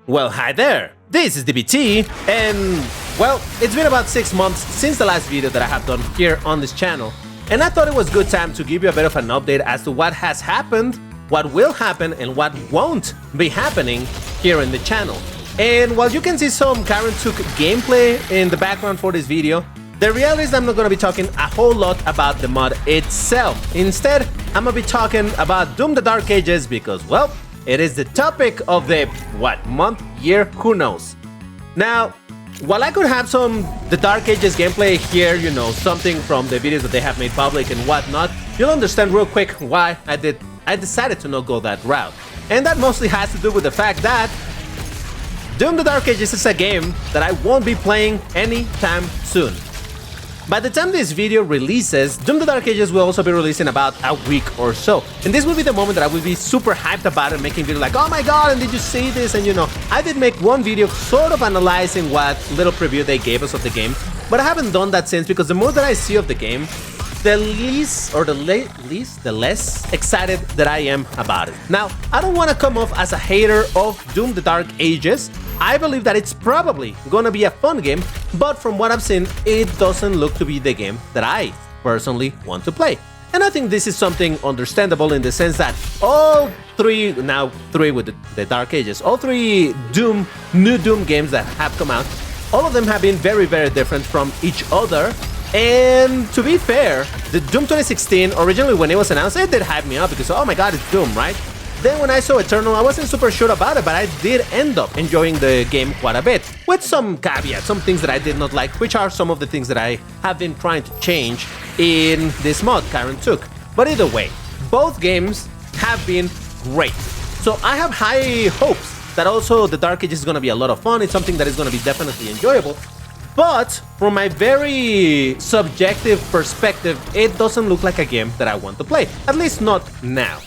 Well, hi there! This is DBT, and well, it's been about 6 months since the last video that I have done here on this channel, and I thought it was good time to give you a bit of an update as to what has happened, what will happen, and what won't be happening here in the channel. And while you can see some Karen Took gameplay in the background for this video, the reality is I'm not going to be talking a whole lot about the mod itself. Instead, I'm going to be talking about Doom: The Dark Ages because, well, it is the topic of the, month, year, who knows. Now, while I could have some The Dark Ages gameplay here, you know, something from the videos that they have made public and whatnot, you'll understand real quick why I decided to not go that route. And that mostly has to do with the fact that Doom: The Dark Ages is a game that I won't be playing anytime soon. By the time this video releases, Doom: The Dark Ages will also be released in about a week or so. And this will be the moment that I will be super hyped about it, making videos like, oh my god, and did you see this? And you know, I did make one video sort of analyzing what little preview they gave us of the game, but I haven't done that since because the more that I see of the game, the less excited that I am about it. Now, I don't want to come off as a hater of Doom: The Dark Ages. I believe that it's probably gonna be a fun game, but from what I've seen, it doesn't look to be the game that I personally want to play. And I think this is something understandable in the sense that all three, now three with the Dark Ages, all three new Doom games that have come out, all of them have been very, very different from each other. And to be fair, the Doom 2016, originally when it was announced, it did hype me up because, oh my god, it's Doom, right? Then when I saw Eternal, I wasn't super sure about it, but I did end up enjoying the game quite a bit, with some caveats, some things that I did not like, which are some of the things that I have been trying to change in this mod Karen Took. But either way, both games have been great. So I have high hopes that also the Dark Ages is going to be a lot of fun. It's something that is going to be definitely enjoyable. But from my very subjective perspective, it doesn't look like a game that I want to play, at least not now.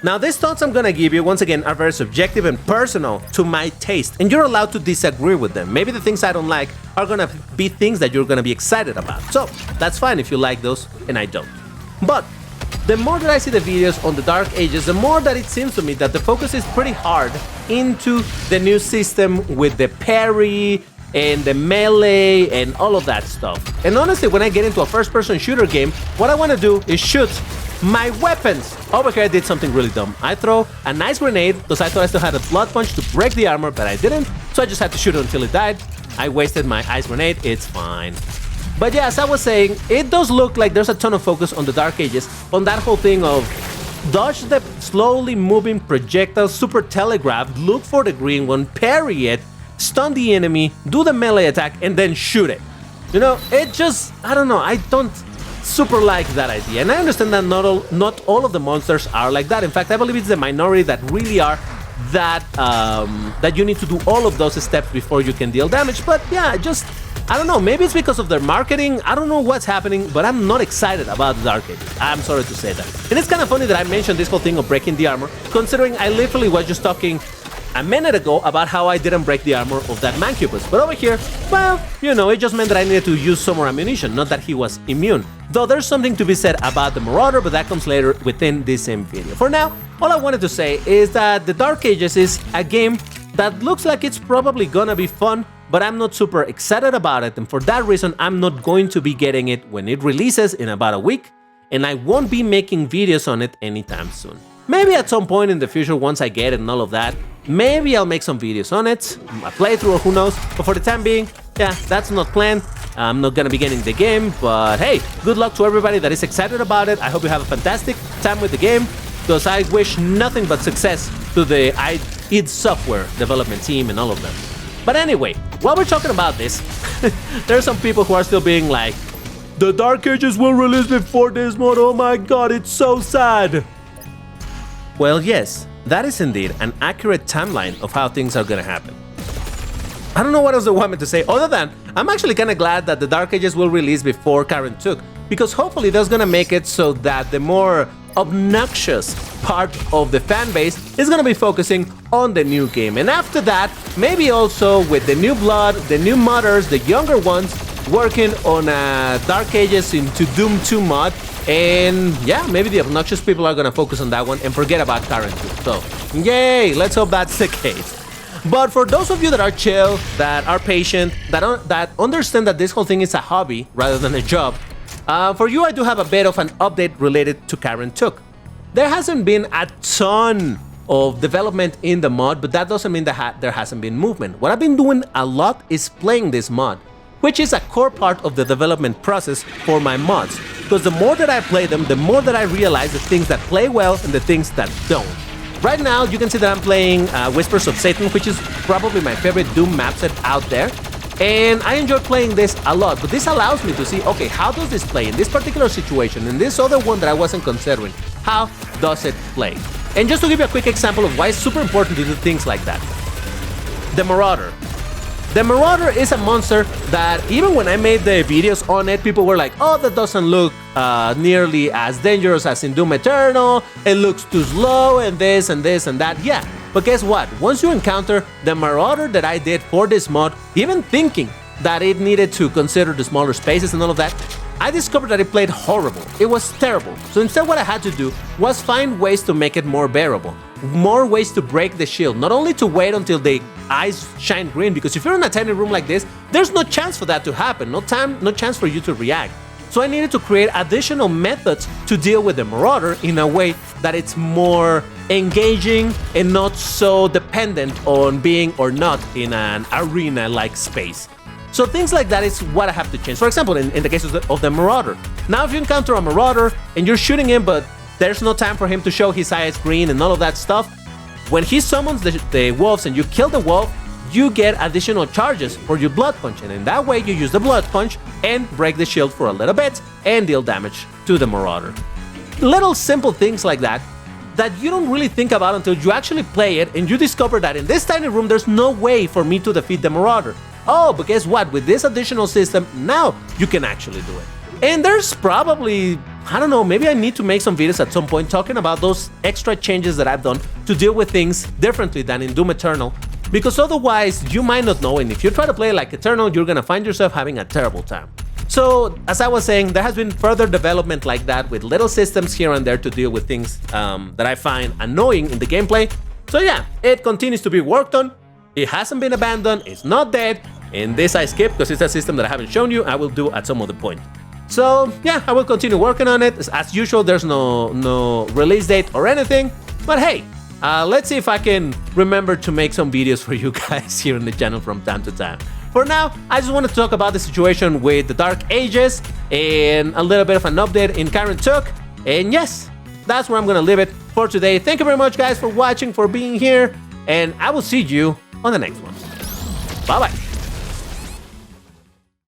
Now, these thoughts I'm gonna give you, once again, are very subjective and personal to my taste, and you're allowed to disagree with them. Maybe the things I don't like are gonna be things that you're gonna be excited about. So, that's fine if you like those, and I don't. But the more that I see the videos on the Dark Ages, the more that it seems to me that the focus is pretty hard into the new system with the parry, and the melee, and all of that stuff. And honestly, when I get into a first-person shooter game, what I wanna do is shoot my weapons. Over here I did something really dumb. I throw a nice grenade because I thought I still had a blood punch to break the armor, but I didn't, so I just had to shoot it until it died. I wasted my ice grenade, it's fine. But yeah, as I was saying, it does look like there's a ton of focus on the Dark Ages, on that whole thing of dodge the slowly moving projectile, super telegraph, look for the green one, parry it, stun the enemy, do the melee attack, and then shoot it. You know, it just, I don't know, I don't super like that idea, and I understand that not all of the monsters are like that. In fact, I believe it's the minority that really are that that you need to do all of those steps before you can deal damage. But yeah, just, I don't know, maybe it's because of their marketing, I don't know what's happening, but I'm not excited about the Dark Ages. I'm sorry to say that. And it's kind of funny that I mentioned this whole thing of breaking the armor, considering I literally was just talking a minute ago about how I didn't break the armor of that Mancubus. But over here, well, you know, it just meant that I needed to use some more ammunition, not that he was immune. Though there's something to be said about the Marauder, but that comes later within this same video. For now, all I wanted to say is that the Dark Ages is a game that looks like it's probably gonna be fun, but I'm not super excited about it, and for that reason, I'm not going to be getting it when it releases in about a week, and I won't be making videos on it anytime soon. Maybe at some point in the future, once I get it and all of that, maybe I'll make some videos on it, a playthrough or who knows, but for the time being, yeah, that's not planned. I'm not gonna be getting the game, but hey, good luck to everybody that is excited about it. I hope you have a fantastic time with the game, because I wish nothing but success to the id Software development team and all of them. But anyway, while we're talking about this, there are some people who are still being like, the Dark Ages will release before this mod, oh my god, it's so sad. Well, yes, that is indeed an accurate timeline of how things are gonna happen. I don't know what else they want me to say other than I'm actually kinda glad that the Dark Ages will release before Karen Took, because hopefully that's gonna make it so that the more obnoxious part of the fan base is gonna be focusing on the new game. And after that, maybe also with the new blood, the new modders, the younger ones, working on Dark Ages into Doom 2 mod, and yeah, maybe the obnoxious people are gonna focus on that one and forget about Karen Took. So, yay! Let's hope that's the case. But for those of you that are chill, that are patient, that understand that this whole thing is a hobby rather than a job, for you I do have a bit of an update related to Karen Took. There hasn't been a ton of development in the mod, but that doesn't mean that there hasn't been movement. What I've been doing a lot is playing this mod, which is a core part of the development process for my mods. Because the more that I play them, the more that I realize the things that play well and the things that don't. Right now, you can see that I'm playing Whispers of Satan, which is probably my favorite Doom map set out there. And I enjoy playing this a lot, but this allows me to see, okay, how does this play in this particular situation, in this other one that I wasn't considering? How does it play? And just to give you a quick example of why it's super important to do things like that. The Marauder. The Marauder is a monster that even when I made the videos on it, people were like, oh, that doesn't look nearly as dangerous as in Doom Eternal, it looks too slow and this and this and that. Yeah, but guess what? Once you encounter the Marauder that I did for this mod, even thinking that it needed to consider the smaller spaces and all of that, I discovered that it played horrible. It was terrible. So instead what I had to do was find ways to make it more bearable. More ways to break the shield. Not only to wait until the eyes shine green, because if you're in a tiny room like this, there's no chance for that to happen. No chance for you to react. So I needed to create additional methods to deal with the Marauder in a way that it's more engaging and not so dependent on being or not in an arena-like space. So things like that is what I have to change. For example, in the case of the Marauder. Now if you encounter a Marauder and you're shooting him, but there's no time for him to show his eyes green and all of that stuff, when he summons the wolves and you kill the wolf, you get additional charges for your Blood Punch. And in that way, you use the Blood Punch and break the shield for a little bit and deal damage to the Marauder. Little simple things like that you don't really think about until you actually play it and you discover that in this tiny room, there's no way for me to defeat the Marauder. Oh, but guess what? With this additional system, now you can actually do it. And there's probably, I don't know, maybe I need to make some videos at some point talking about those extra changes that I've done to deal with things differently than in Doom Eternal. Because otherwise, you might not know, and if you try to play like Eternal, you're gonna find yourself having a terrible time. So, as I was saying, there has been further development like that with little systems here and there to deal with things that I find annoying in the gameplay. So yeah, it continues to be worked on. It hasn't been abandoned, it's not dead, and this I skip because it's a system that I haven't shown you. I will do at some other point. So yeah, I will continue working on it. As usual, there's no release date or anything, but hey, let's see if I can remember to make some videos for you guys here on the channel from time to time. For now, I just want to talk about the situation with the Dark Ages and a little bit of an update in Karen Took. And yes, that's where I'm gonna leave it for today. Thank you very much guys for watching, for being here, and I will see you on the next one. Bye bye.